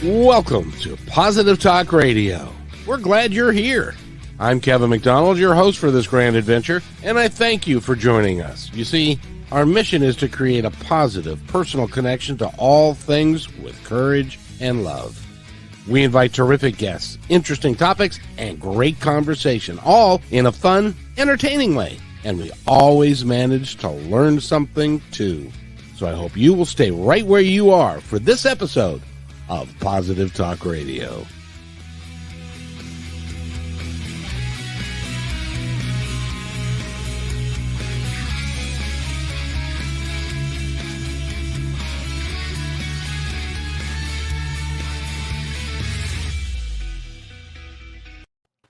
Welcome to Positive Talk Radio. We're glad you're here. I'm Kevin McDonald, your host for this grand adventure, and I thank you for joining us. You see, our mission is to create a positive, personal connection to all things with courage and love. We invite terrific guests, interesting topics, and great conversation, all in a fun, entertaining way. And we always manage to learn something, too. So I hope you will stay right where you are for this episode of Positive Talk Radio.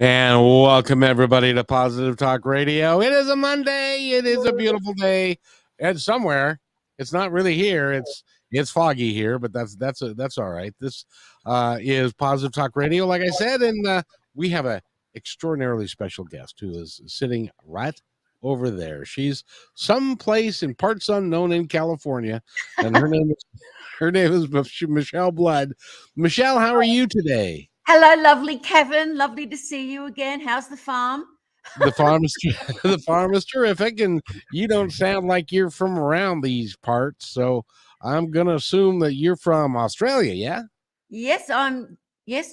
And welcome everybody to Positive Talk Radio. It is a Monday. It is a beautiful day. And somewhere, it's not really here. It's foggy here, but that's all right. This is Positive Talk Radio, like I said, and we have an extraordinarily special guest who is sitting right over there. She's someplace in parts unknown in California, and her name is Michele Blood. Michele, how are you today? Hello, lovely Kevin. Lovely to see you again. How's the farm? The farm is terrific, and you don't sound like you're from around these parts, so I'm gonna assume that you're from Australia, yeah? Yes,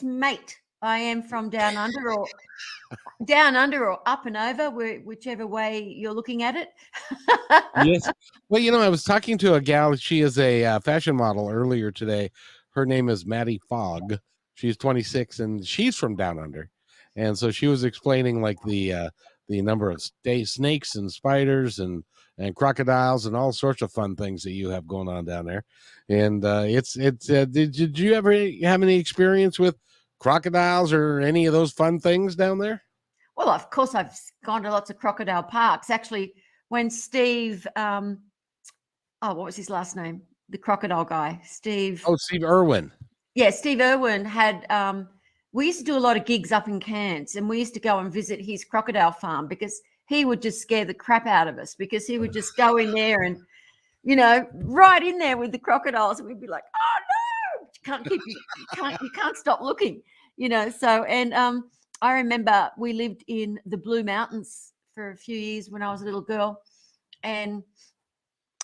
mate. I am from down under, or up and over, whichever way you're looking at it. Yes. Well, I was talking to a gal. She is a fashion model earlier today. Her name is Maddie Fogg. She's 26, and she's from down under. And so she was explaining like the number of snakes and spiders and crocodiles and all sorts of fun things that you have going on down there. And did you ever have any experience with crocodiles or any of those fun things down there? Well, of course, I've gone to lots of crocodile parks. Actually, when Steve, what was his last name? The crocodile guy, Steve. Oh, Steve Irwin. Yeah, Steve Irwin had. We used to do a lot of gigs up in Cairns, and we used to go and visit his crocodile farm because he would just scare the crap out of us, because he would just go in there and, right in there with the crocodiles, and we'd be like, oh no, you can't stop looking, So, and I remember we lived in the Blue Mountains for a few years when I was a little girl, and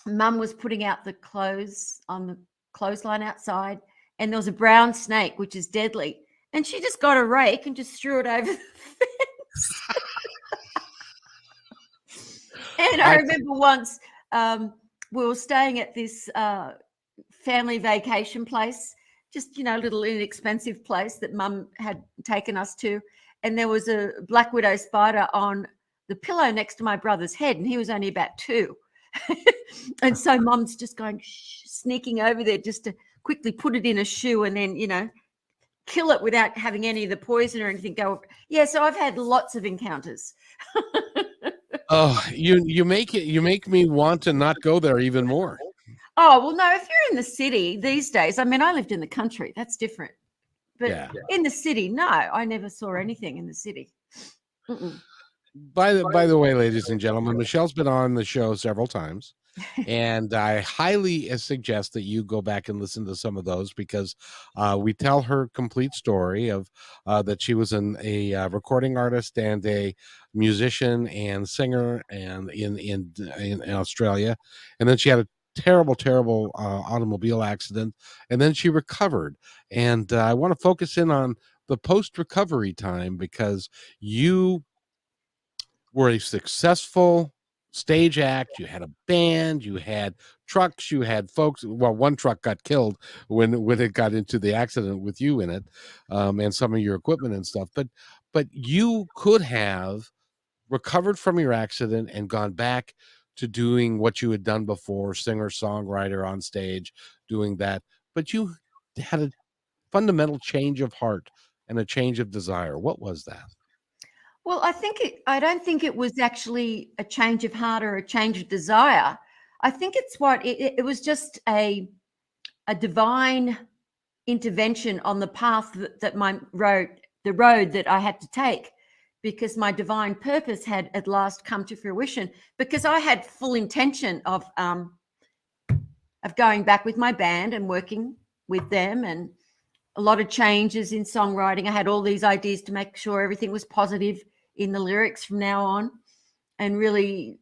Mum was putting out the clothes on the clothesline outside, and there was a brown snake, which is deadly. And she just got a rake and just threw it over the fence. And I remember once we were staying at this family vacation place, just, little inexpensive place that Mum had taken us to. And there was a black widow spider on the pillow next to my brother's head, and he was only about 2. And so Mum's just going, sneaking over there just to quickly put it in a shoe and then, kill it without having any of the poison or anything go. Yeah, so I've had lots of encounters. Oh, you make me want to not go there even more. Oh, well, no, if you're in the city these days, I mean, I lived in the country, that's different. But yeah. In the city, no, I never saw anything in the city. Mm-mm. By the way, ladies and gentlemen, Michele's been on the show several times, and I highly suggest that you go back and listen to some of those, because we tell her complete story of that she was a recording artist and a musician and singer and in Australia, and then she had a terrible automobile accident, and then she recovered. And I want to focus in on the post-recovery time, because you were a successful stage act. You had a band, you had trucks, you had folks. Well, one truck got killed when it got into the accident with you in it, and some of your equipment and stuff. But you could have recovered from your accident and gone back to doing what you had done before, singer, songwriter on stage, doing that. But you had a fundamental change of heart and a change of desire. What was that? Well, I don't think it was actually a change of heart or a change of desire. I think it was just a divine intervention on the path the road that I had to take, because my divine purpose had at last come to fruition, because I had full intention of going back with my band and working with them and a lot of changes in songwriting. I had all these ideas to make sure everything was positive in the lyrics from now on. And really,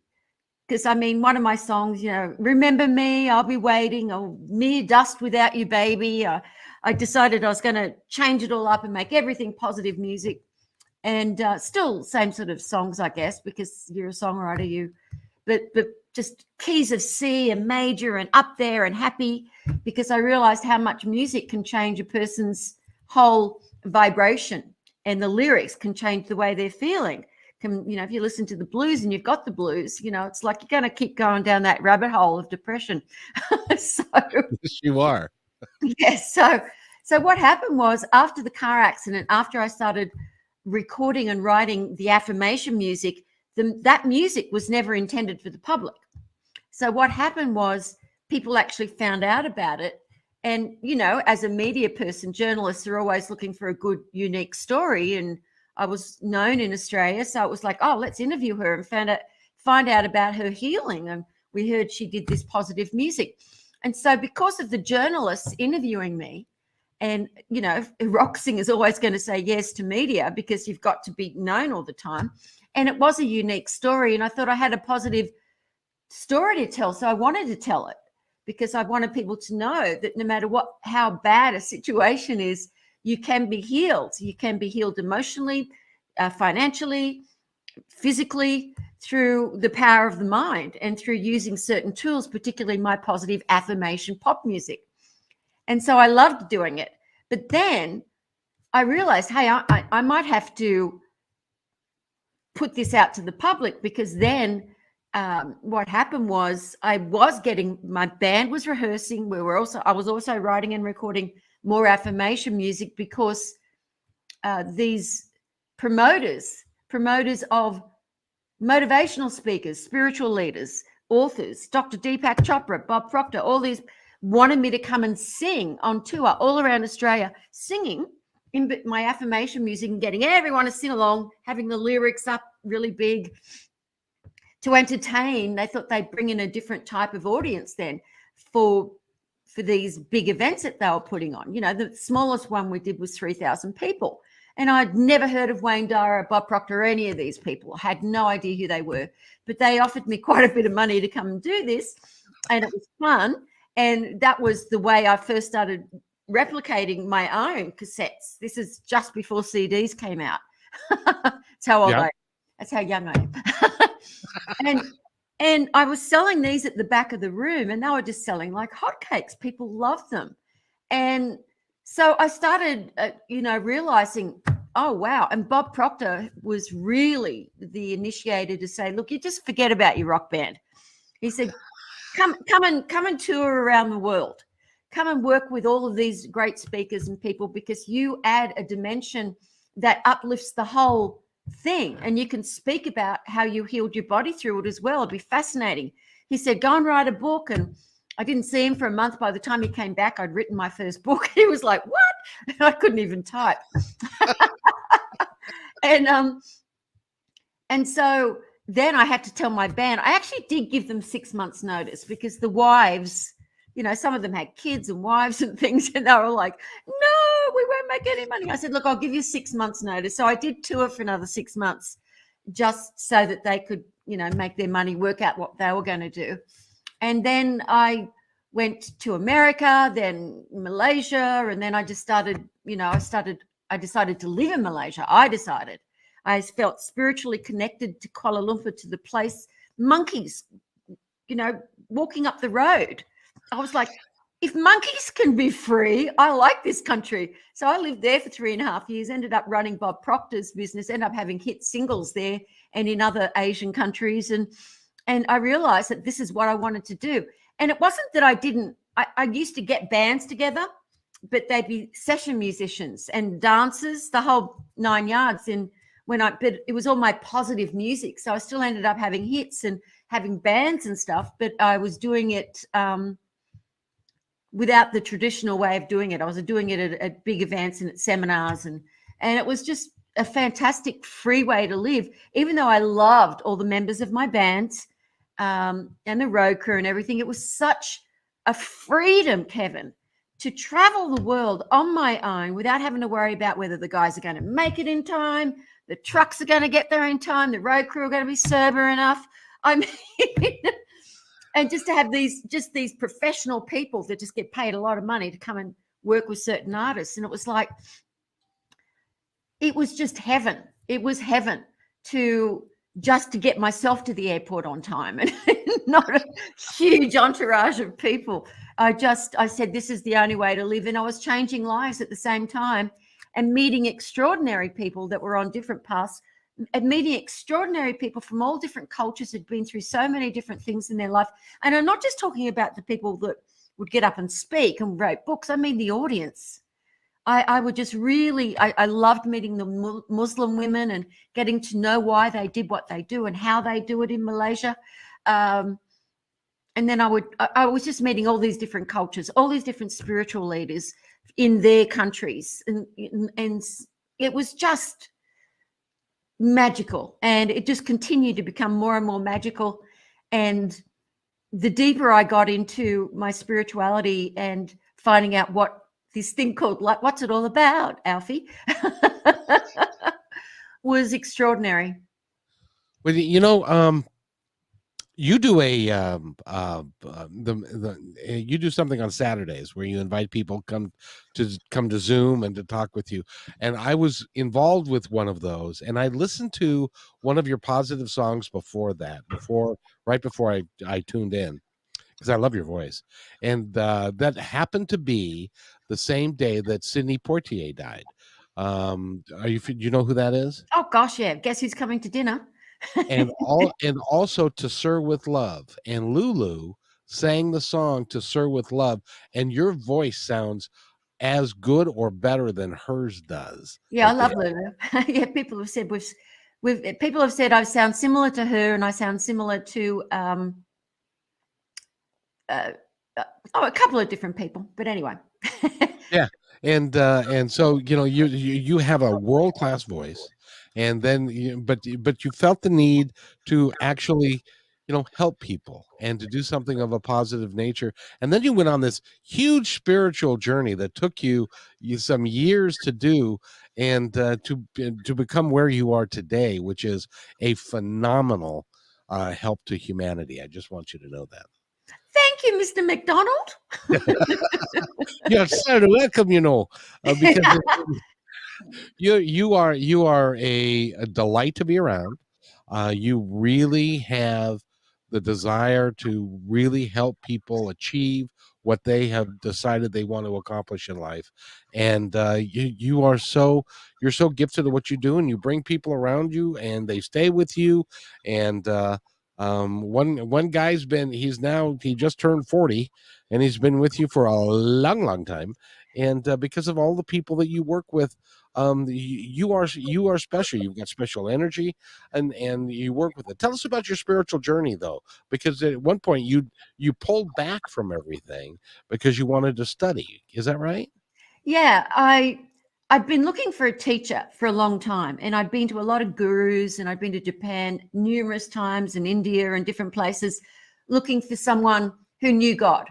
because I mean, one of my songs, you know, remember me, I'll be waiting, or mere dust without you, baby. I decided I was going to change it all up and make everything positive music. And still same sort of songs, I guess, because you're a songwriter, but just keys of C and major and up there and happy, because I realized how much music can change a person's whole vibration, and the lyrics can change the way they're feeling. You know, if you listen to the blues and you've got the blues, you know, it's like you're going to keep going down that rabbit hole of depression. So yes, you are. Yes. So what happened was, after the car accident, after I started recording and writing the affirmation music, that music was never intended for the public. So what happened was, people actually found out about it. And, you know, as a media person, journalists are always looking for a good, unique story. And I was known in Australia, so it was like, oh, let's interview her and find out about her healing. And we heard she did this positive music. And so because of the journalists interviewing me, and, you know, a rock singer is always going to say yes to media because you've got to be known all the time. And it was a unique story. And I thought I had a positive story to tell. So I wanted to tell it, because I wanted people to know that no matter how bad a situation is, you can be healed. You can be healed emotionally, financially, physically, through the power of the mind and through using certain tools, particularly my positive affirmation pop music. And so I loved doing it. But then I realized, hey, I might have to put this out to the public, because then what happened was, I was getting, my band was rehearsing. I was also writing and recording more affirmation music, because these promoters of motivational speakers, spiritual leaders, authors, Dr. Deepak Chopra, Bob Proctor, all these wanted me to come and sing on tour all around Australia, singing in my affirmation music and getting everyone to sing along, having the lyrics up really big to entertain. They thought they'd bring in a different type of audience then for these big events that they were putting on. You know, the smallest one we did was 3,000 people. And I'd never heard of Wayne Dyer, Bob Proctor, or any of these people. I had no idea who they were. But they offered me quite a bit of money to come and do this. And it was fun. And that was the way I first started replicating my own cassettes. This is just before CDs came out. That's how old I am. That's how young I am. And I was selling these at the back of the room, and they were just selling like hotcakes. People loved them. And so I started, realizing, oh, wow. And Bob Proctor was really the initiator to say, look, you just forget about your rock band. He said, come and tour around the world. Come and work with all of these great speakers and people, because you add a dimension that uplifts the whole thing. And you can speak about how you healed your body through it as well. It'd be fascinating. He said, go and write a book. And I didn't see him for a month. By the time he came back, I'd written my first book. He was like, what? I couldn't even type. And so then I had to tell my band. I actually did give them 6 months notice, because the wives, you know, some of them had kids and wives and things, and they were like, no, we won't make any money. I said, look, I'll give you 6 months notice. So I did tour for another 6 months, just so that they could, you know, make their money, work out what they were going to do. And then I went to America, then Malaysia, and then I just started, I decided to live in Malaysia. I felt spiritually connected to Kuala Lumpur, to the place, monkeys, you know, walking up the road. I was like, if monkeys can be free, I like this country. So I lived there for 3.5 years, ended up running Bob Proctor's business, ended up having hit singles there and in other Asian countries. And I realized that this is what I wanted to do. And it wasn't that I used to get bands together, but they'd be session musicians and dancers, the whole 9 yards. But it was all my positive music. So I still ended up having hits and having bands and stuff, but I was doing it without the traditional way of doing it. I was doing it at big events and at seminars, and it was just a fantastic free way to live, even though I loved all the members of my bands and the road crew and everything. It was such a freedom, Kevin, to travel the world on my own without having to worry about whether the guys are going to make it in time, the trucks are going to get there in time, the road crew are going to be sober enough. I mean, and just to have these professional people that just get paid a lot of money to come and work with certain artists. And it was like, it was just heaven. It was heaven to get myself to the airport on time and not a huge entourage of people. I said, this is the only way to live. And I was changing lives at the same time and meeting extraordinary people that were on different paths, and meeting extraordinary people from all different cultures who'd been through so many different things in their life. And I'm not just talking about the people that would get up and speak and write books. I mean, the audience. I would just really, I loved meeting the Muslim women and getting to know why they did what they do and how they do it in Malaysia. And then I was just meeting all these different cultures, all these different spiritual leaders in their countries. And it was just magical. And it just continued to become more and more magical. And the deeper I got into my spirituality and finding out what this thing called, like, what's it all about, Alfie, was extraordinary. Well, you know, you do you do something on Saturdays where you invite people come to Zoom and to talk with you. And I was involved with one of those, and I listened to one of your positive songs right before I tuned in, because I love your voice. And that happened to be the same day that Sidney Poitier died. Do you know who that is? Oh gosh, yeah. Guess who's coming to dinner? and also To Sir With Love. And Lulu sang the song To Sir With Love, and your voice sounds as good or better than hers does. Yeah, I love Lulu. Yeah, people have said people have said I sound similar to her, and I sound similar to a couple of different people. But anyway. Yeah. And so, you know, you have a world-class voice, and then but you felt the need to actually, you know, help people and to do something of a positive nature. And then you went on this huge spiritual journey that took you some years to do, and to become where you are today, which is a phenomenal help to humanity. I just want you to know that. Thank you, Mr. McDonald. You're so welcome, you know, because you are a delight to be around. You really have the desire to really help people achieve what they have decided they want to accomplish in life. And you're so gifted at what you do, and you bring people around you and they stay with you. And one guy's he just turned 40, and he's been with you for a long time. And because of all the people that you work with, you are special. You've got special energy, and you work with it. Tell us about your spiritual journey, though, because at one point you pulled back from everything because you wanted to study. Is that right? Yeah, I'd been looking for a teacher for a long time, and I'd been to a lot of gurus, and I'd been to Japan numerous times, and India and different places, looking for someone who knew God,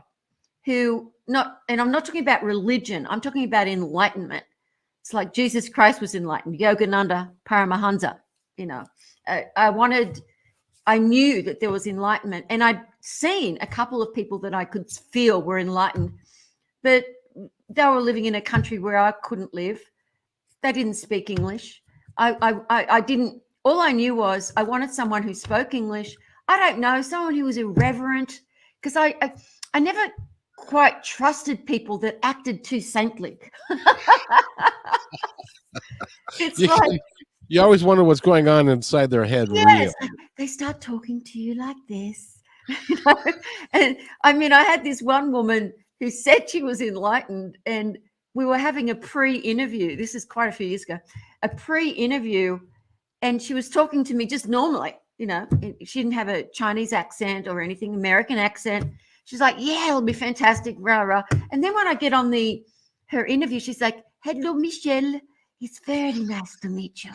and I'm not talking about religion, I'm talking about enlightenment. It's like Jesus Christ was enlightened, Yogananda Paramahansa, you know. I knew that there was enlightenment, and I'd seen a couple of people that I could feel were enlightened, but they were living in a country where I couldn't live. They didn't speak English. I didn't. All I knew was I wanted someone who spoke English. I don't know, someone who was irreverent, because I never quite trusted people that acted too saintly. It's like you always wonder what's going on inside their head. Yes, real. They start talking to you like this. You know? And I mean, I had this one woman who said she was enlightened, and we were having a pre-interview. This is quite a few years ago, a pre-interview, and she was talking to me just normally, you know. She didn't have a Chinese accent or anything, American accent. She's like, yeah, it'll be fantastic, rah, rah. And then when I get on her interview, she's like, hello, Michele. It's very nice to meet you.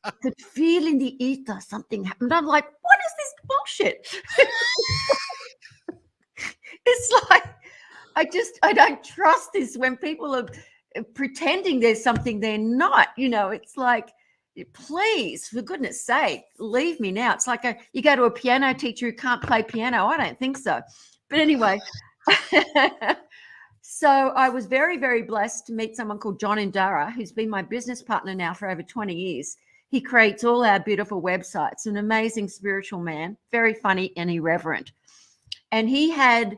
I could feel in the ether something happened. I'm like, what is this bullshit? It's like, I don't trust this when people are pretending there's something they're not. It's like, please, for goodness sake, leave me now. It's like you go to a piano teacher who can't play piano. I don't think so. But anyway, so I was very, very blessed to meet someone called John Indara, who's been my business partner now for over 20 years. He creates all our beautiful websites, an amazing spiritual man, very funny and irreverent. And he had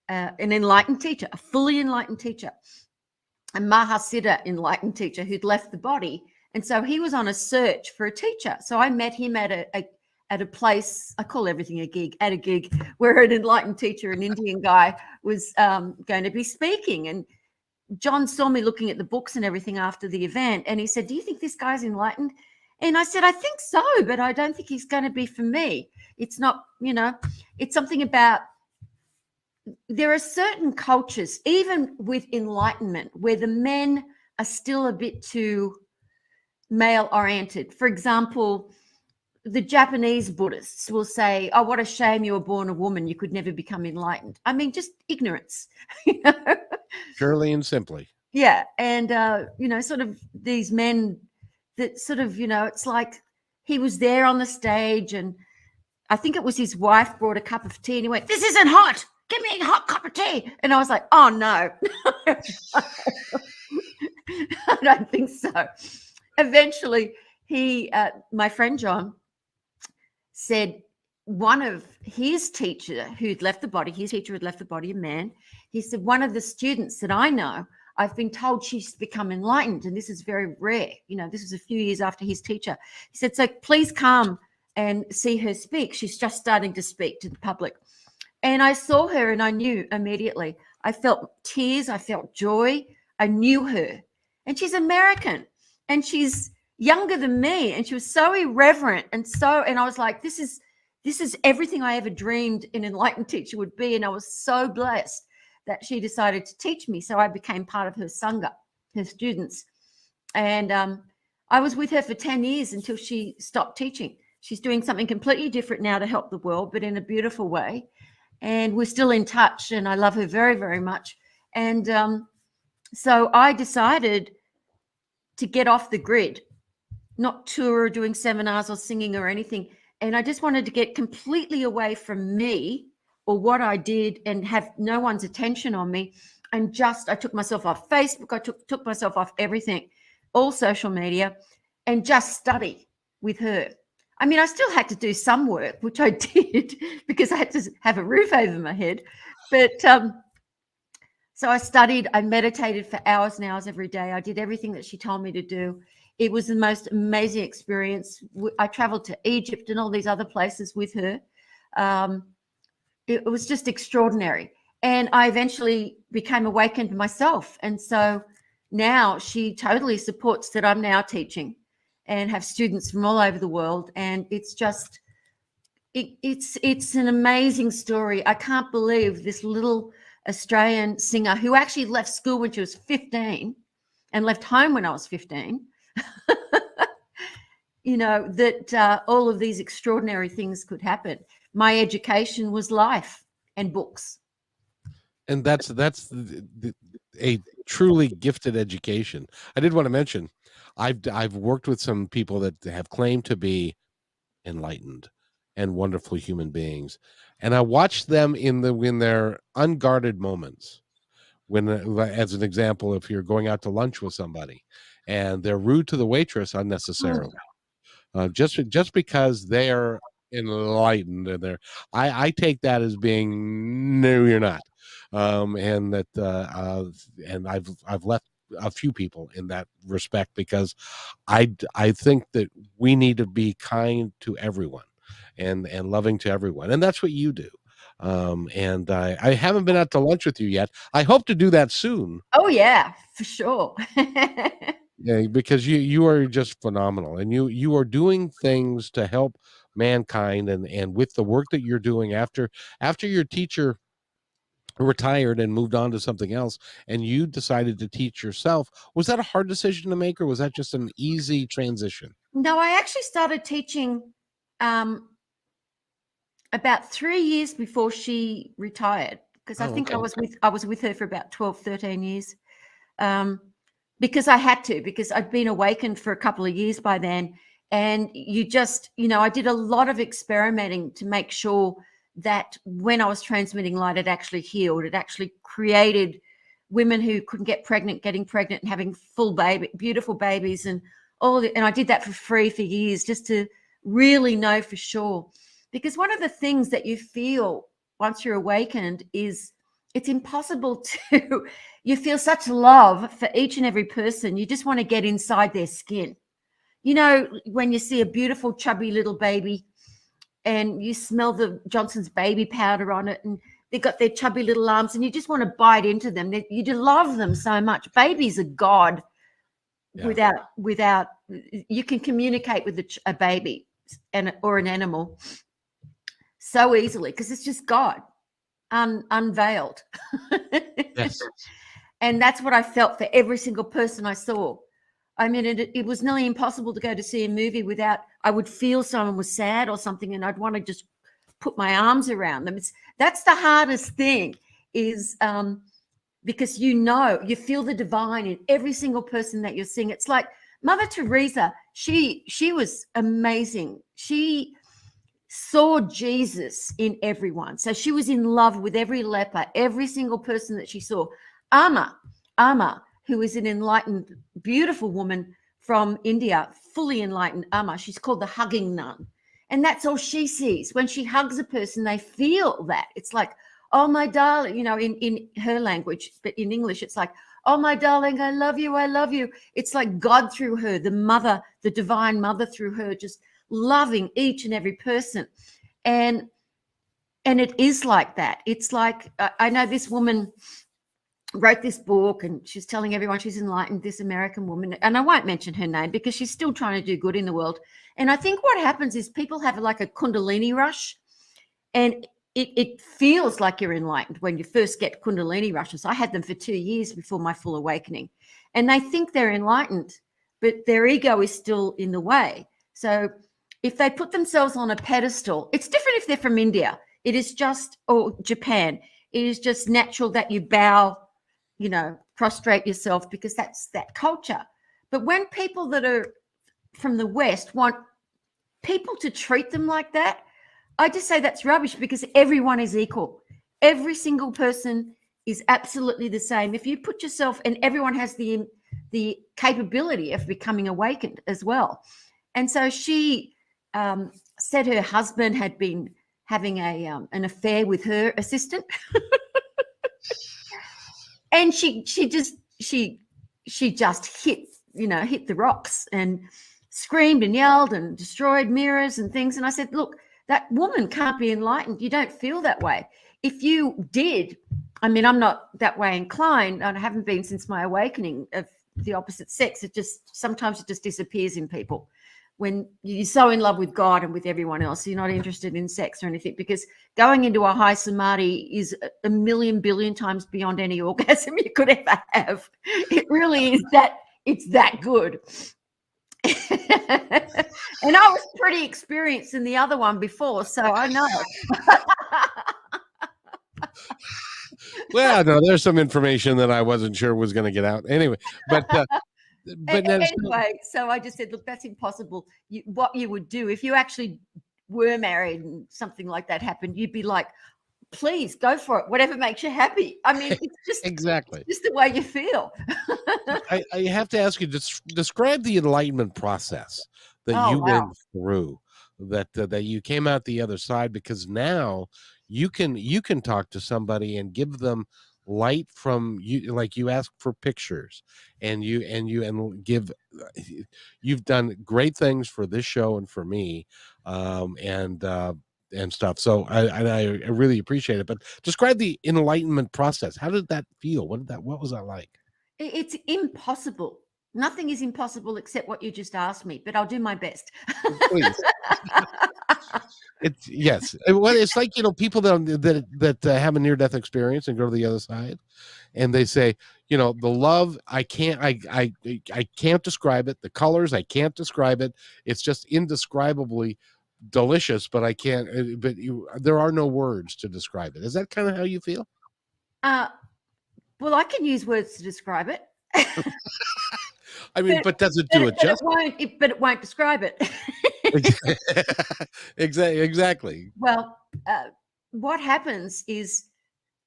an enlightened teacher, a fully enlightened teacher, a Mahasiddha enlightened teacher who'd left the body. And so he was on a search for a teacher. So I met him at a place, I call everything a gig, at a gig where an enlightened teacher, an Indian guy, was going to be speaking. And John saw me looking at the books and everything after the event. And he said, do you think this guy's enlightened? And I said, I think so, but I don't think he's going to be for me. It's not, it's something about, there are certain cultures, even with enlightenment, where the men are still a bit too male oriented. For example, the Japanese Buddhists will say, oh, what a shame you were born a woman. You could never become enlightened. I mean, just ignorance. Purely and simply. Yeah. And, sort of these men that sort of, it's like he was there on the stage, and I think it was his wife brought a cup of tea and he went, this isn't hot. Give me a hot cup of tea. And I was like, oh, no. I don't think so. Eventually, my friend John said one of his teacher who'd left the body, his teacher had left the body, a man, he said, one of the students that I know, I've been told she's become enlightened, and this is very rare. This is a few years after his teacher. He said, so please come and see her speak. She's just starting to speak to the public. And I saw her and I knew immediately. I felt tears. I felt joy. I knew her. And she's American, and she's younger than me. And she was so irreverent. And I was like, this is everything I ever dreamed an enlightened teacher would be. And I was so blessed that she decided to teach me. So I became part of her Sangha, her students. And I was with her for 10 years until she stopped teaching. She's doing something completely different now to help the world, but in a beautiful way. And we're still in touch, and I love her very, very much. And so I decided to get off the grid, not tour or doing seminars or singing or anything. And I just wanted to get completely away from me or what I did and have no one's attention on me. And I took myself off Facebook. I took myself off everything, all social media, and just study with her. I mean, I still had to do some work, which I did because I had to have a roof over my head. But so I studied, I meditated for hours and hours every day. I did everything that she told me to do. It was the most amazing experience. I traveled to Egypt and all these other places with her. It was just extraordinary. And I eventually became awakened myself. And so now she totally supports that I'm now teaching and have students from all over the world. And it's just, it's an amazing story. I can't believe this little Australian singer who actually left school when she was 15 and left home when I was 15, that all of these extraordinary things could happen. My education was life and books. And that's a truly gifted education. I did want to mention, I've worked with some people that have claimed to be enlightened and wonderful human beings, and I watched them in their unguarded moments. When, as an example, if you're going out to lunch with somebody and they're rude to the waitress unnecessarily, just because they're enlightened, and I take that as being, no, you're not. And I've left a few people in that respect, because I think that we need to be kind to everyone and loving to everyone, and that's what you do. And I haven't been out to lunch with you yet. I hope to do that soon. Oh yeah, for sure. Yeah, because you are just phenomenal, and you are doing things to help mankind, and with the work that you're doing after your teacher retired and moved on to something else, and you decided to teach yourself. Was that a hard decision to make, or was that just an easy transition? No, I actually started teaching about 3 years before she retired. because I Oh, think okay. I was with her for about 12, 13 years. Because I had to, because I'd been awakened for a couple of years by then. And you just, I did a lot of experimenting to make sure that when I was transmitting light, it actually healed. It actually created women who couldn't get pregnant, getting pregnant and having beautiful babies and and I did that for free for years just to really know for sure. Because one of the things that you feel once you're awakened is it's impossible to, you feel such love for each and every person. You just want to get inside their skin. When you see a beautiful, chubby little baby and you smell the Johnson's baby powder on it and they've got their chubby little arms and you just want to bite into them. You do love them so much. Babies are God. Yeah. Without you can communicate with a baby or an animal so easily because it's just God unveiled. Yes. And that's what I felt for every single person I saw. I mean, it was nearly impossible to go to see a movie without, I would feel someone was sad or something and I'd want to just put my arms around them. That's the hardest thing is because you feel the divine in every single person that you're seeing. It's like Mother Teresa, she was amazing. She saw Jesus in everyone. So she was in love with every leper, every single person that she saw. 𝗟𝗓, who is an enlightened, beautiful woman from India, fully enlightened 𝗟𝗓. She's called the hugging nun. And that's all she sees. When she hugs a person, they feel that. It's like, oh, my darling, in her language, but in English, it's like, oh, my darling, I love you. I love you. It's like God through her, the mother, the divine mother through her, just loving each and every person. And it is like that. It's like, I know this woman wrote this book and she's telling everyone she's enlightened, this American woman, and I won't mention her name because she's still trying to do good in the world. And I think what happens is people have like a Kundalini rush and it feels like you're enlightened when you first get Kundalini rushes. I had them for 2 years before my full awakening and they think they're enlightened, but their ego is still in the way. So if they put themselves on a pedestal, it's different if they're from India. It is just, or Japan, it is just natural that you bow, prostrate yourself because that's that culture. But when people that are from the West want people to treat them like that, I just say that's rubbish because everyone is equal. Every single person is absolutely the same. If you put yourself, and everyone has the capability of becoming awakened as well. And so she said her husband had been having an affair with her assistant. And she just hit the rocks and screamed and yelled and destroyed mirrors and things. And I said, look, that woman can't be enlightened. You don't feel that way. If you did, I mean, I'm not that way inclined. I haven't been since my awakening of the opposite sex. Sometimes it just disappears in people. When you're so in love with God and with everyone else, you're not interested in sex or anything, because going into a high Samadhi is a million billion times beyond any orgasm you could ever have. It really is it's that good. And I was pretty experienced in the other one before, so I know. Well, no, there's some information that I wasn't sure was going to get out anyway, but anyway, so I just said, look, that's impossible. What you would do if you actually were married and something like that happened, you'd be like, please go for it, whatever makes you happy. I mean, it's just exactly just the way you feel. I have to ask you, describe the enlightenment process that you went through, that you came out the other side, because now you can talk to somebody and give them light from you. Like, you ask for pictures and you've done great things for this show and for me, and stuff. So I really appreciate it. But describe the enlightenment process. How did that feel? What was that like? It's impossible. Nothing is impossible except what you just asked me, but I'll do my best. Please. It's yes. Well, it's like, people that have a near-death experience and go to the other side, and they say, the love, I can't describe it. The colors, I can't describe it. It's just indescribably delicious, but I can't. There are no words to describe it. Is that kind of how you feel? Well, I can use words to describe it. I mean, but does it do it justice? But it won't describe it. Exactly. Well, what happens is,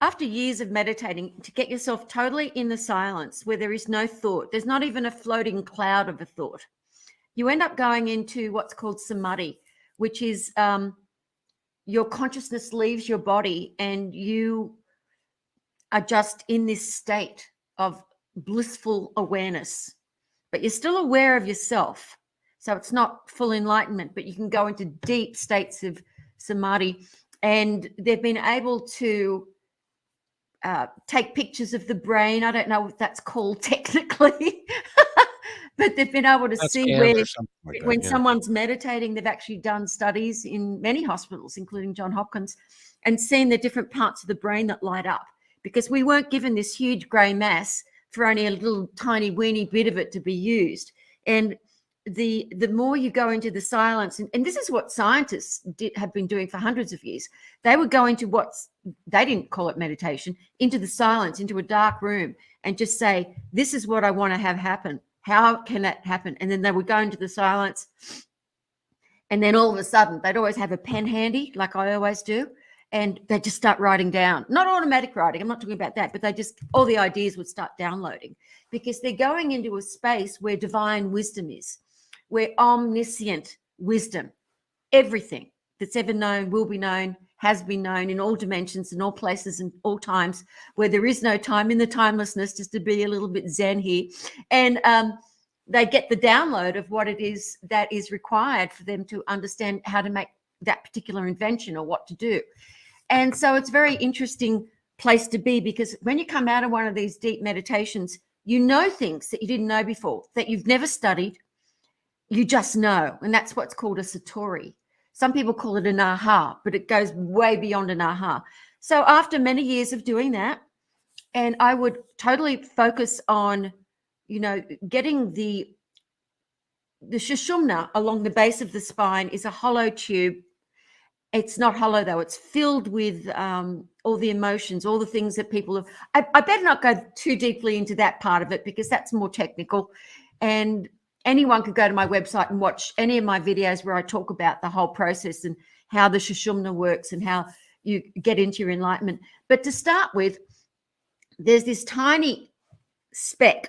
after years of meditating, to get yourself totally in the silence where there is no thought, there's not even a floating cloud of a thought, you end up going into what's called Samadhi, which is your consciousness leaves your body and you are just in this state of blissful awareness, but you're still aware of yourself. So it's not full enlightenment, but you can go into deep states of Samadhi. And they've been able to take pictures of the brain. I don't know what that's called technically, but they've been able to see where, like when someone's meditating, they've actually done studies in many hospitals, including Johns Hopkins, and seen the different parts of the brain that light up, because we weren't given this huge grey mass for only a little tiny weeny bit of it to be used. And the more you go into the silence, and this is what scientists have been doing for hundreds of years. They would go into they didn't call it meditation, into the silence, into a dark room, and just say, this is what I want to have happen. How can that happen? And then they would go into the silence, and then all of a sudden they'd always have a pen handy, like I always do, and they just start writing down. Not automatic writing, I'm not talking about that, but all the ideas would start downloading, because they're going into a space where divine wisdom is, where omniscient wisdom, everything that's ever known, will be known, has been known in all dimensions, in all places, and all times, where there is no time, in the timelessness, just to be a little bit Zen here. And they get the download of what it is that is required for them to understand how to make that particular invention or what to do. And so it's a very interesting place to be, because when you come out of one of these deep meditations, you know things that you didn't know before, that you've never studied. You just know, and that's what's called a satori. Some people call it an aha, but it goes way beyond an aha. So after many years of doing that, and I would totally focus on, getting the 𝗔𝗍𝗪 along the base of the spine is a hollow tube. It's not hollow though. It's filled with all the emotions, all the things that people have. I better not go too deeply into that part of it, because that's more technical. And anyone could go to my website and watch any of my videos where I talk about the whole process and how the 𝗔𝗍𝗪 works and how you get into your enlightenment. But to start with, there's this tiny speck.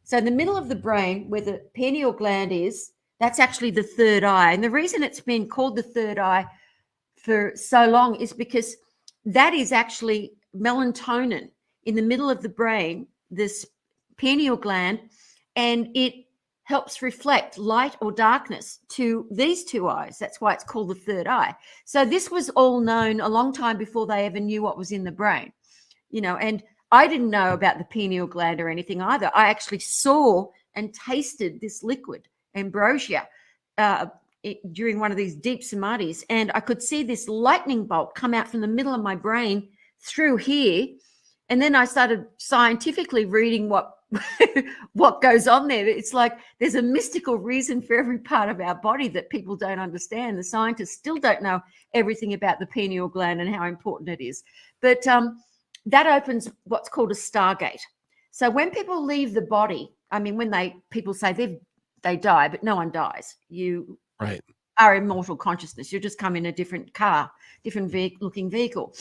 So in the middle of the brain where the pineal gland is, that's actually the third eye. And the reason it's been called the third eye for so long is because that is actually melatonin in the middle of the brain, this pineal gland, and it helps reflect light or darkness to these two eyes. That's why it's called the third eye. So this was all known a long time before they ever knew what was in the brain, and I didn't know about the pineal gland or anything either. I actually saw and tasted this liquid, ambrosia, during one of these deep samadhis, and I could see this lightning bolt come out from the middle of my brain through here. And then I started scientifically reading what goes on there. It's like there's a mystical reason for every part of our body that people don't understand. The scientists still don't know everything about the pineal gland and how important it is. But that opens what's called a Stargate. So when people leave the body, I mean, people say they die, but no one dies. You are immortal consciousness. You just come in a different car, different looking vehicle.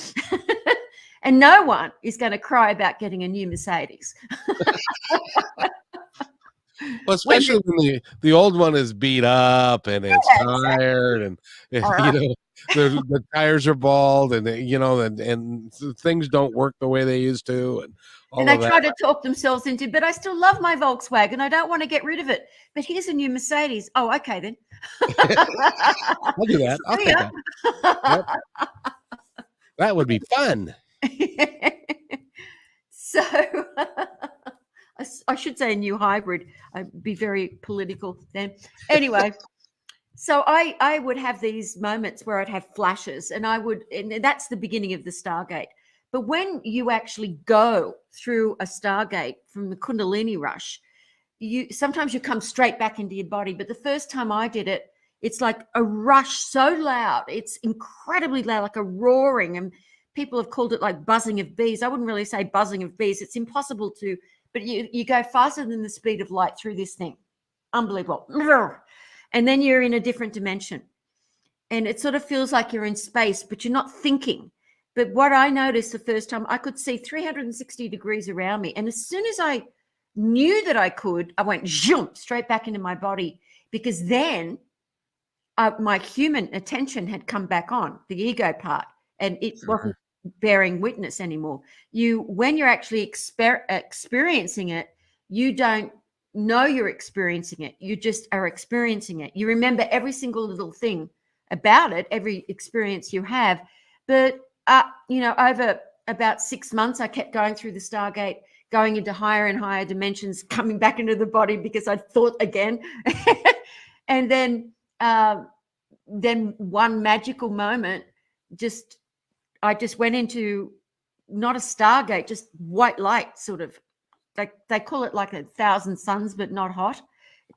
And no one is going to cry about getting a new Mercedes. Well, especially when the old one is beat up and it's tired, and the tires are bald, and and things don't work the way they used to, and they try to talk themselves into, but I still love my Volkswagen. I don't want to get rid of it. But here's a new Mercedes. Oh, okay then. I'll do that. I'll take that. Yep. That would be fun. So I should say a new hybrid. I'd be very political then. Anyway, so I would have these moments where I'd have flashes, and that's the beginning of the Stargate. But when you actually go through a Stargate from the Kundalini rush, sometimes you come straight back into your body. But the first time I did it, it's like a rush so loud. It's incredibly loud, like a roaring, and people have called it like buzzing of bees. I wouldn't really say buzzing of bees. It's impossible to, but you go faster than the speed of light through this thing. Unbelievable. And then you're in a different dimension. And it sort of feels like you're in space, but you're not thinking. But what I noticed the first time, I could see 360 degrees around me. And as soon as I knew that I could, I went straight back into my body, because then my human attention had come back on, the ego part, and it wasn't bearing witness anymore. When you're actually experiencing it, you don't know you're experiencing it. You just are experiencing it. You remember every single little thing about it, every experience you have. But over about 6 months, I kept going through the Stargate, going into higher and higher dimensions, coming back into the body because I thought again. And then one magical moment, I just went into not a Stargate, just white light, sort of. They call it like 1,000 suns, but not hot.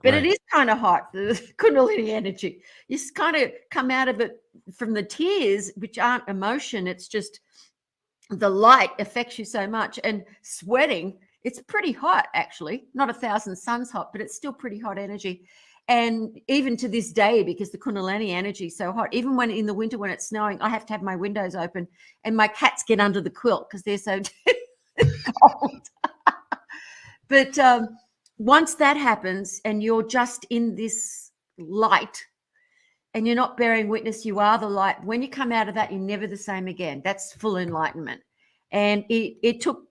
But It is kind of hot, the Kundalini energy. You just kind of come out of it from the tears, which aren't emotion. It's just the light affects you so much. And sweating, it's pretty hot, actually. Not 1,000 suns hot, but it's still pretty hot energy. And even to this day, because the Kundalini energy is so hot, even when in the winter when it's snowing, I have to have my windows open, and my cats get under the quilt because they're so cold. But once that happens and you're just in this light and you're not bearing witness, you are the light. When you come out of that, you're never the same again. That's full enlightenment. And it took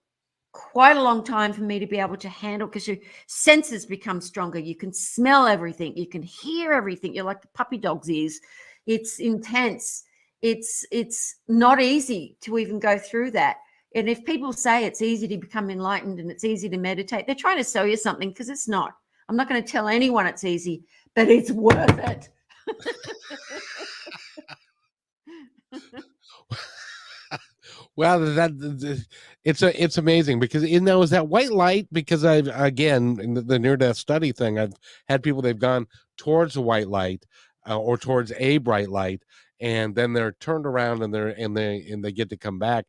quite a long time for me to be able to handle, because your senses become stronger. You can smell everything. You can hear everything. You're like the puppy dog's ears. It's intense. It's not easy to even go through that. And if people say it's easy to become enlightened and it's easy to meditate, they're trying to sell you something, because it's not. I'm not going to tell anyone it's easy, but it's worth it. Well, it's amazing, because is that white light, because I've, again, in the near-death study thing, I've had people, they've gone towards the white light or towards a bright light, and then they're turned around and they get to come back.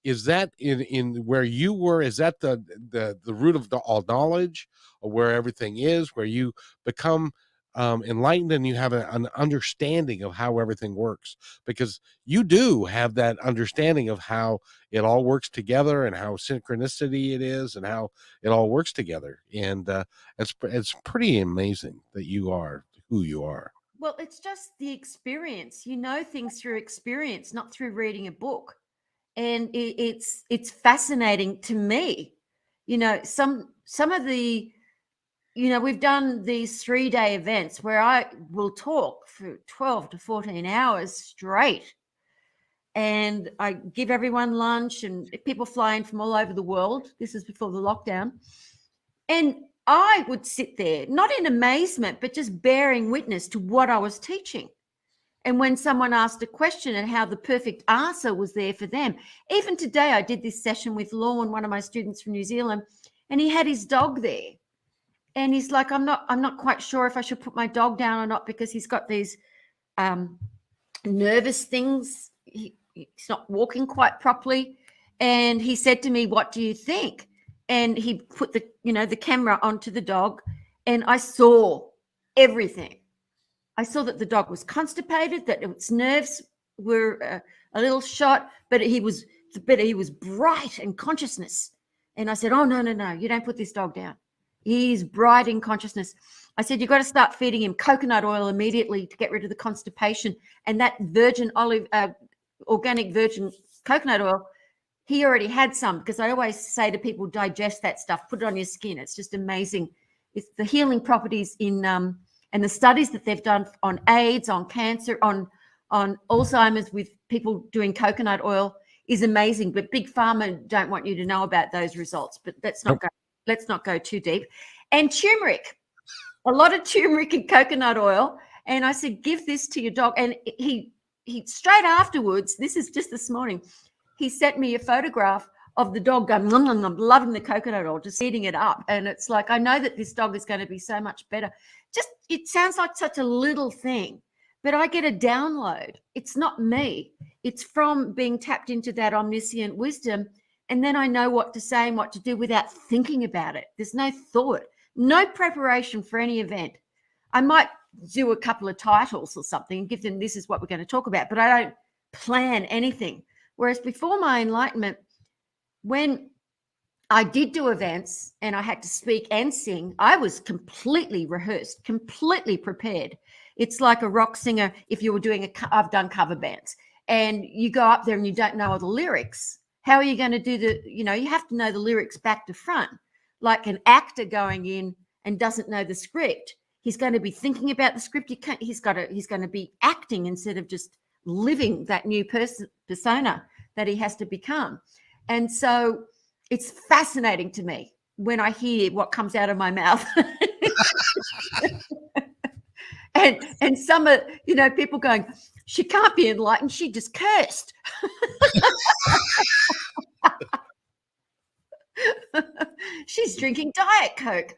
Is that in where you were? Is that the root of all knowledge, or where everything is, where you become enlightened and you have an understanding of how everything works? Because you do have that understanding of how it all works together, and how synchronicity it is, and how it all works together. And it's pretty amazing that you are who you are. Well, it's just the experience. You know things through experience, not through reading a book. And it's fascinating to me. Some of the, we've done these 3-day events where I will talk for 12 to 14 hours straight. And I give everyone lunch, and people fly in from all over the world. This is before the lockdown. And I would sit there, not in amazement, but just bearing witness to what I was teaching. And when someone asked a question and how the perfect answer was there for them. Even today, I did this session with Lorne, one of my students from New Zealand, and he had his dog there. And he's like, I'm not quite sure if I should put my dog down or not, because he's got these nervous things. He's not walking quite properly. And he said to me, "What do you think?" And he put the camera onto the dog, and I saw everything. I saw that the dog was constipated, that its nerves were a little shot, but he was bright in consciousness. And I said, "Oh, no, you don't put this dog down. He's bright in consciousness." I said, "You've got to start feeding him coconut oil immediately to get rid of the constipation. And that organic virgin coconut oil, he already had some, because I always say to people, digest that stuff, put it on your skin. It's just amazing. It's the healing properties in and the studies that they've done on AIDS, on cancer, on Alzheimer's with people doing coconut oil is amazing. But Big Pharma don't want you to know about those results. But let's not go too deep. And turmeric, a lot of turmeric and coconut oil. And I said, "Give this to your dog." And he straight afterwards, this is just this morning, he sent me a photograph of the dog going, "Nom, nom, nom," loving the coconut oil, just eating it up. And it's like, I know that this dog is going to be so much better. Just, it sounds like such a little thing, but I get a download. It's not me. It's from being tapped into that omniscient wisdom. And then I know what to say and what to do without thinking about it. There's no thought, no preparation for any event. I might do a couple of titles or something and give them, this is what we're going to talk about, but I don't plan anything. Whereas before my enlightenment, when I did do events and I had to speak and sing, I was completely rehearsed, completely prepared. It's like a rock singer. If you were doing I've done cover bands, and you go up there and you don't know all the lyrics. How are you going to do you have to know the lyrics back to front. Like an actor going in and doesn't know the script. He's going to be thinking about the script. He's going to be acting instead of just living that new persona that he has to become. And so it's fascinating to me when I hear what comes out of my mouth. and some of, people going, she can't be enlightened. She just cursed. She's drinking Diet Coke.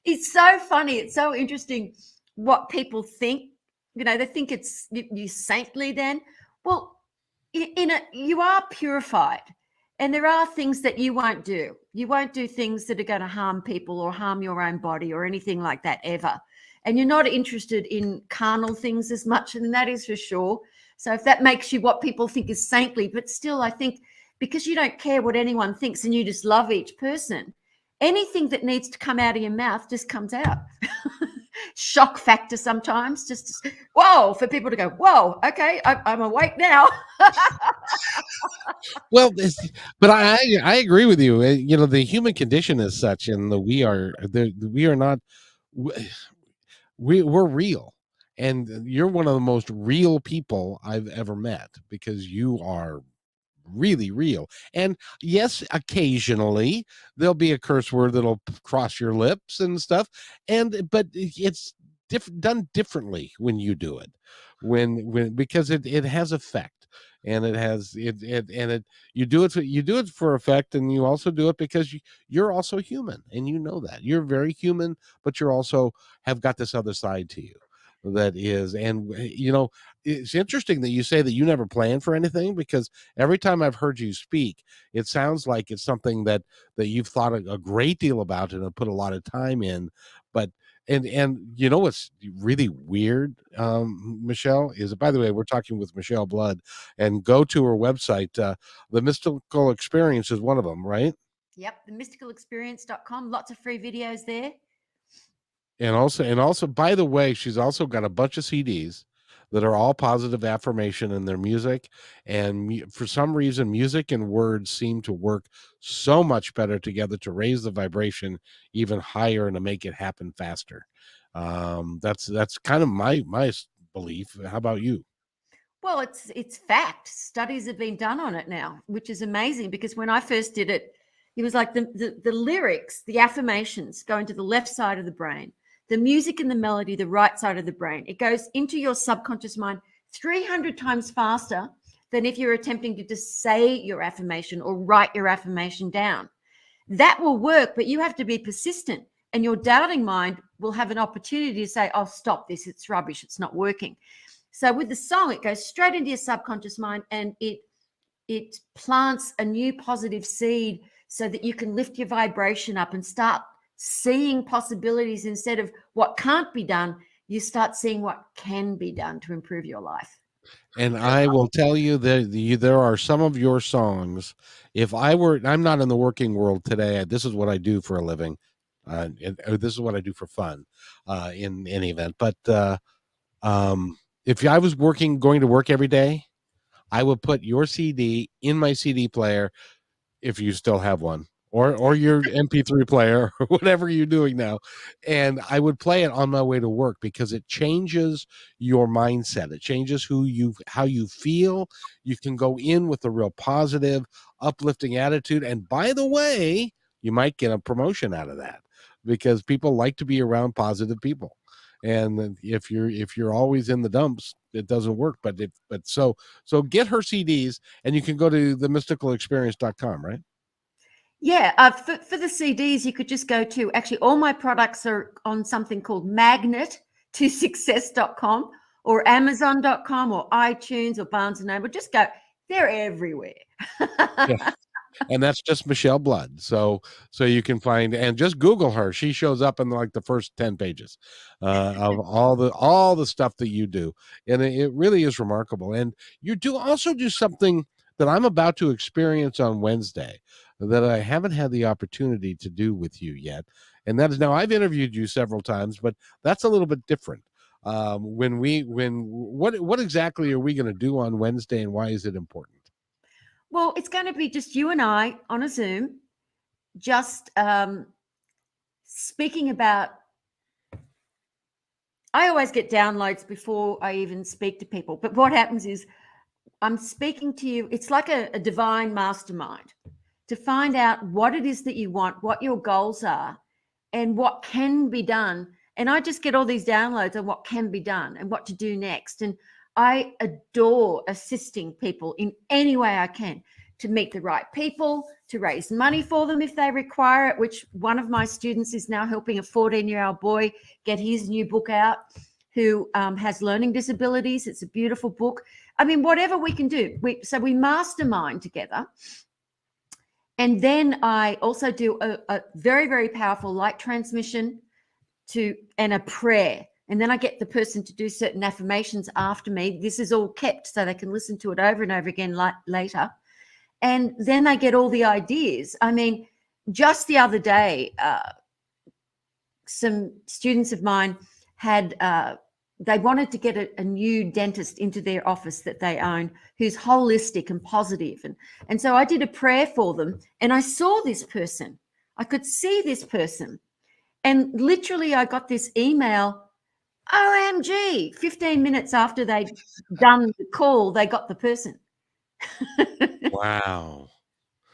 It's so funny. It's so interesting what people think. They think it's you saintly then. Well, you are purified. And there are things that you won't do. You won't do things that are going to harm people or harm your own body or anything like that ever. And you're not interested in carnal things as much, and that is for sure. So if that makes you what people think is saintly, but still I think because you don't care what anyone thinks and you just love each person, anything that needs to come out of your mouth just comes out. Shock factor sometimes, just whoa, for people to go, whoa, okay, I'm awake now. Well, but I agree with you. The human condition is such, and we are not. We're real, and you're one of the most real people I've ever met, because you are really real. And yes, occasionally there'll be a curse word that'll cross your lips and stuff, but it's done differently when you do it, because it has effect. And it has you do it for effect, and you also do it because you're also human, and that you're very human, but you're also have got this other side to you that is. And it's interesting that you say that you never plan for anything, because every time I've heard you speak, it sounds like it's something that you've thought a great deal about and have put a lot of time in. But and what's really weird, Michele, is, by the way, we're talking with Michele Blood, and go to her website. The Mystical Experience is one of them, right? Yep, the mysticalexperience.com. Lots of free videos there. And also, by the way, she's also got a bunch of CDs that are all positive affirmation in their music. And for some reason, music and words seem to work so much better together to raise the vibration even higher and to make it happen faster. That's kind of my belief. How about you? Well, it's fact. Studies have been done on it now, which is amazing, because when I first did it, it was like the lyrics, the affirmations go into the left side of the brain. The music and the melody, the right side of the brain. It goes into your subconscious mind 300 times faster than if you're attempting to just say your affirmation or write your affirmation down. That will work, but you have to be persistent, and your doubting mind will have an opportunity to say, oh, stop this. It's rubbish. It's not working. So with the song, it goes straight into your subconscious mind, and it plants a new positive seed so that you can lift your vibration up and start seeing possibilities. Instead of what can't be done, you start seeing what can be done to improve your life. And I will tell you that there are some of your songs. I'm not in the working world today. This is what I do for a living. This is what I do for fun, in any event. But if I was going to work every day, I would put your CD in my CD player, if you still have one, or your MP3 player, or whatever you're doing now. And I would play it on my way to work, because it changes your mindset. It changes how you feel. You can go in with a real positive, uplifting attitude. And by the way, you might get a promotion out of that, because people like to be around positive people. And if you're always in the dumps, it doesn't work. But so get her CDs, and you can go to themysticalexperience.com, right? Yeah, for the CDs, you could just go to, actually, all my products are on something called Magnet, to success.com or Amazon.com or iTunes or Barnes and Noble. Just go. They're everywhere. Yeah. And that's just Michele Blood. So you can find, and just Google her. She shows up in like the first 10 pages of all the stuff that you do. And it really is remarkable. And you also do something that I'm about to experience on Wednesday that I haven't had the opportunity to do with you yet. And that is, now I've interviewed you several times, but that's a little bit different. What exactly are we going to do on Wednesday, and why is it important? Well, it's going to be just you and I on a Zoom, just speaking about. I always get downloads before I even speak to people. But what happens is I'm speaking to you. It's like a divine mastermind to find out what it is that you want, what your goals are, and what can be done. And I just get all these downloads on what can be done and what to do next. And I adore assisting people in any way I can to meet the right people, to raise money for them if they require it, which one of my students is now helping a 14-year-old boy get his new book out who has learning disabilities. It's a beautiful book. I mean, whatever we can do. So we mastermind together. And then I also do a very, very powerful light transmission and a prayer. And then I get the person to do certain affirmations after me. This is all kept so they can listen to it over and over again later. And then they get all the ideas. I mean, just the other day, some students of mine had, they wanted to get a new dentist into their office that they own who's holistic and positive. And so I did a prayer for them, and I saw this person. I could see this person. And literally I got this email, OMG, 15 minutes after they'd done the call, they got the person. Wow.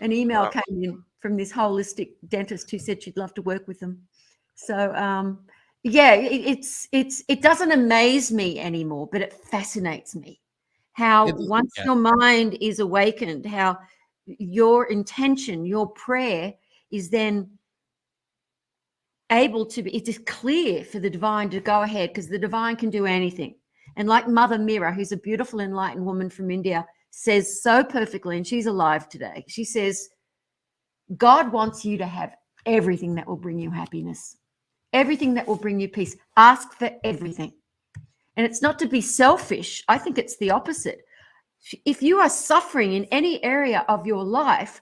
An email came in from this holistic dentist who said she'd love to work with them. So, yeah, it doesn't amaze me anymore, but it fascinates me how once your mind is awakened, how your intention, your prayer is then able to be, it is clear for the divine to go ahead, because the divine can do anything. And like Mother Mira, who's a beautiful enlightened woman from India, says so perfectly, and she's alive today. She says, God wants you to have everything that will bring you happiness, everything that will bring you peace. Ask for everything. And it's not to be selfish. I think it's the opposite. If you are suffering in any area of your life,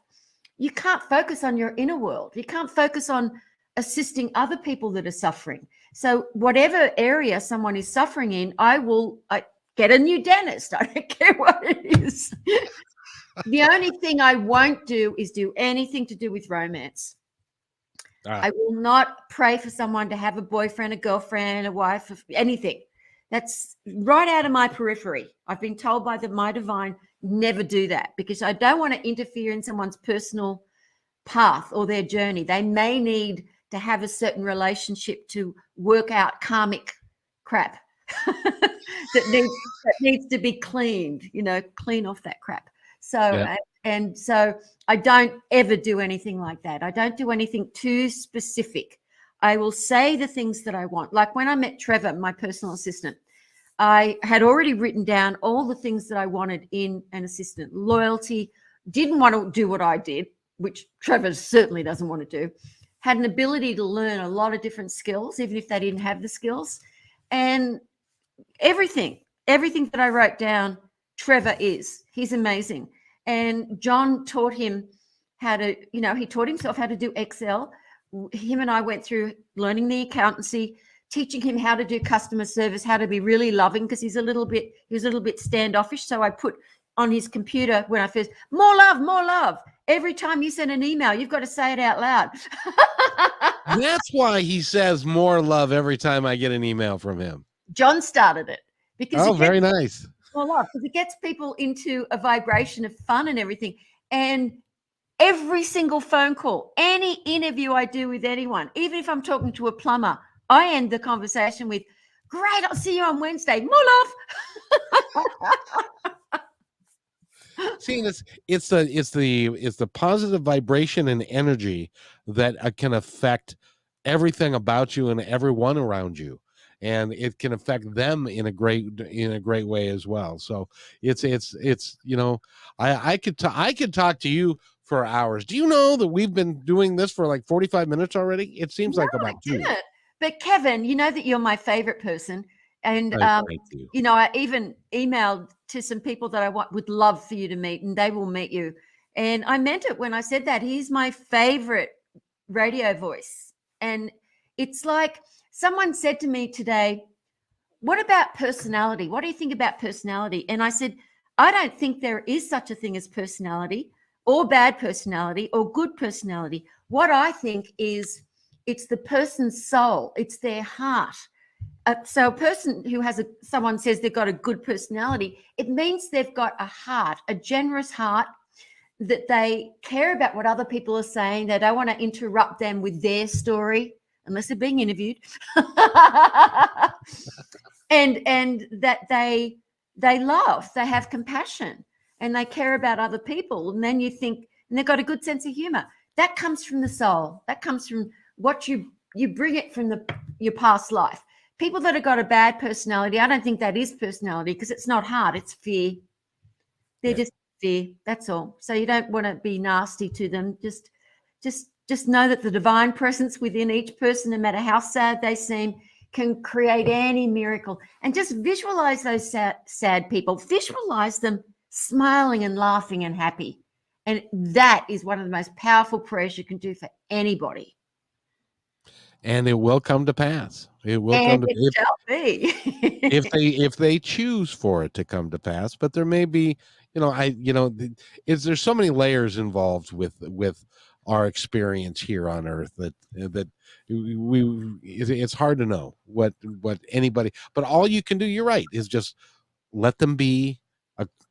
you can't focus on your inner world. You can't focus on assisting other people that are suffering. So whatever area someone is suffering in, I get a new dentist. I don't care what it is. The only thing I won't do is do anything to do with romance. I will not pray for someone to have a boyfriend, a girlfriend, a wife, anything. That's right out of my periphery. I've been told by my divine, never do that, because I don't want to interfere in someone's personal path or their journey. They may need to have a certain relationship to work out karmic crap that needs to be cleaned, clean off that crap. So, and so I don't ever do anything like that. I don't do anything too specific. I will say the things that I want. Like when I met Trevor, my personal assistant, I had already written down all the things that I wanted in an assistant. Loyalty, didn't want to do what I did, which Trevor certainly doesn't want to do. Had an ability to learn a lot of different skills, even if they didn't have the skills. And everything that I wrote down, Trevor he's amazing. And John taught him how to, he taught himself how to do Excel. Him and I went through learning the accountancy, teaching him how to do customer service, how to be really loving, because he was a little bit standoffish. So I put on his computer when I first, more love. Every time you send an email, you've got to say it out loud. That's why he says more love every time I get an email from him. John started it because very nice. More love, because it gets people into a vibration of fun and everything. And every single phone call, any interview I do with anyone, even if I'm talking to a plumber, I end the conversation with, "Great, I'll see you on Wednesday. More love." See, it's the positive vibration and energy that can affect everything about you and everyone around you. and it can affect them in a great way as well. So it's I could talk to you for hours. Do you know that we've been doing this for like 45 minutes already? It seems like about 2. But Kevin, you know that you're my favorite person. And, thank you. I even emailed to some people that I would love for you to meet, and they will meet you. And I meant it when I said that. He's my favorite radio voice. And it's like someone said to me today, what about personality? What do you think about personality? And I said, I don't think there is such a thing as personality or bad personality or good personality. What I think is it's the person's soul. It's their heart. So a person who someone says they've got a good personality, it means they've got a heart, a generous heart, that they care about what other people are saying. They don't want to interrupt them with their story unless they're being interviewed. and that they love, they have compassion, and they care about other people. And then you think, and they've got a good sense of humor. That comes from the soul. That comes from what you bring it from your past life. People that have got a bad personality, I don't think that is personality, because it's not heart, it's fear. They're just fear. That's all. So you don't want to be nasty to them. Just know that the divine presence within each person, no matter how sad they seem, can create any miracle. And just visualize those sad people. Visualize them smiling and laughing and happy. And that is one of the most powerful prayers you can do for anybody. And it will come to pass. It will come to pass if they choose for it to come to pass. But there may be, there's so many layers involved with our experience here on Earth that it's hard to know what anybody. But all you can do, you're right, is just let them be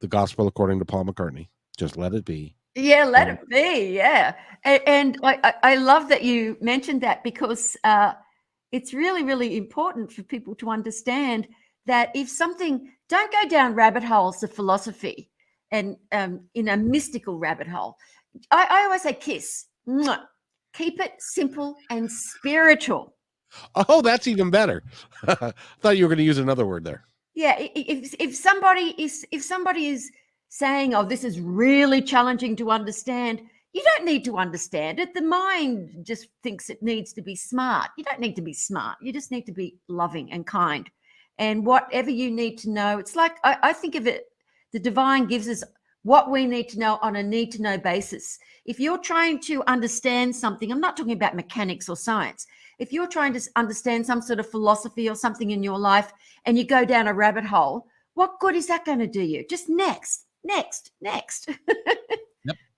the gospel according to Paul McCartney. Just let it be. Yeah, let it be. Yeah. And I love that you mentioned that, because it's really, really important for people to understand that if something, don't go down rabbit holes of philosophy and in a mystical rabbit hole. I always say kiss. Mwah. Keep it simple and spiritual. Oh, that's even better. I thought you were going to use another word there. Yeah. If somebody is saying, oh, this is really challenging to understand, you don't need to understand it. The mind just thinks it needs to be smart. You don't need to be smart. You just need to be loving and kind. And whatever you need to know, it's like, I think of it, the divine gives us what we need to know on a need to know basis. If you're trying to understand something, I'm not talking about mechanics or science. If you're trying to understand some sort of philosophy or something in your life and you go down a rabbit hole, what good is that going to do you? Just next.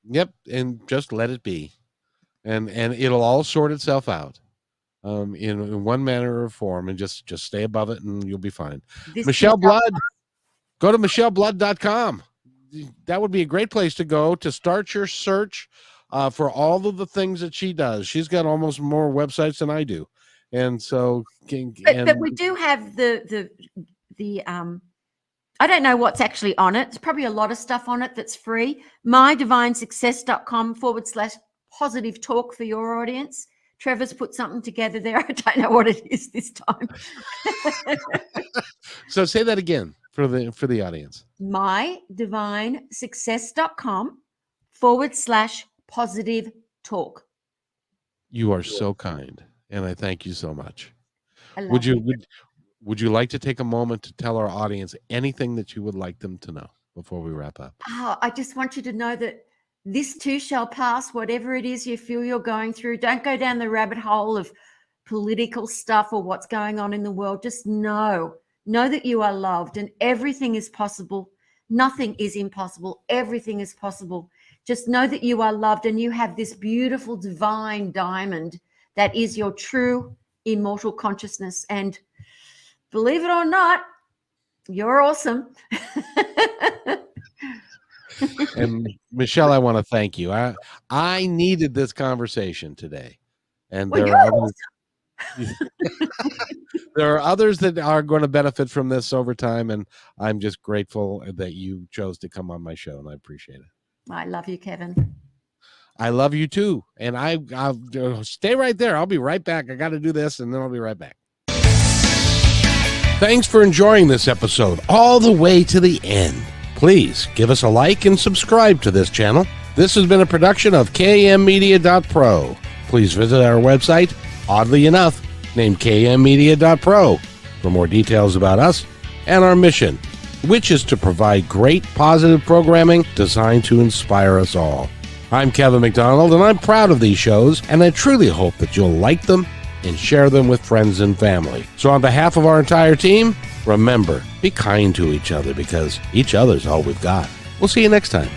Yep. And just let it be. And it'll all sort itself out in one manner or form, and just stay above it and you'll be fine. Michele Blood, go to micheleblood.com. That would be a great place to go to start your search for all of the things that she does. She's got almost more websites than I do. And so but we do have the I don't know what's actually on it. There's probably a lot of stuff on it that's free. mydivinesuccess.com/positive talk for your audience. Trevor's put something together there. I don't know what it is this time. So say that again for the audience. mydivinesuccess.com/positive talk. You are so kind, and I thank you so much. Would you like to take a moment to tell our audience anything that you would like them to know before we wrap up? Oh, I just want you to know that this too shall pass, whatever it is you feel you're going through. Don't go down the rabbit hole of political stuff or what's going on in the world. Just know that you are loved and everything is possible. Nothing is impossible. Everything is possible. Just know that you are loved and you have this beautiful divine diamond that is your true immortal consciousness. And believe it or not, you're awesome. And Michele, I want to thank you. I needed this conversation today. And there are others that are going to benefit from this over time. And I'm just grateful that you chose to come on my show, and I appreciate it. I love you, Kevin. I love you too. And I'll stay right there. I'll be right back. I got to do this and then I'll be right back. Thanks for enjoying this episode all the way to the end. Please give us a like and subscribe to this channel. This has been a production of kmmedia.pro. Please visit our website, oddly enough, named kmmedia.pro, for more details about us and our mission, which is to provide great positive programming designed to inspire us all. I'm Kevin McDonald, and I'm proud of these shows, and I truly hope that you'll like them and share them with friends and family. So on behalf of our entire team, remember, be kind to each other because each other's all we've got. We'll see you next time.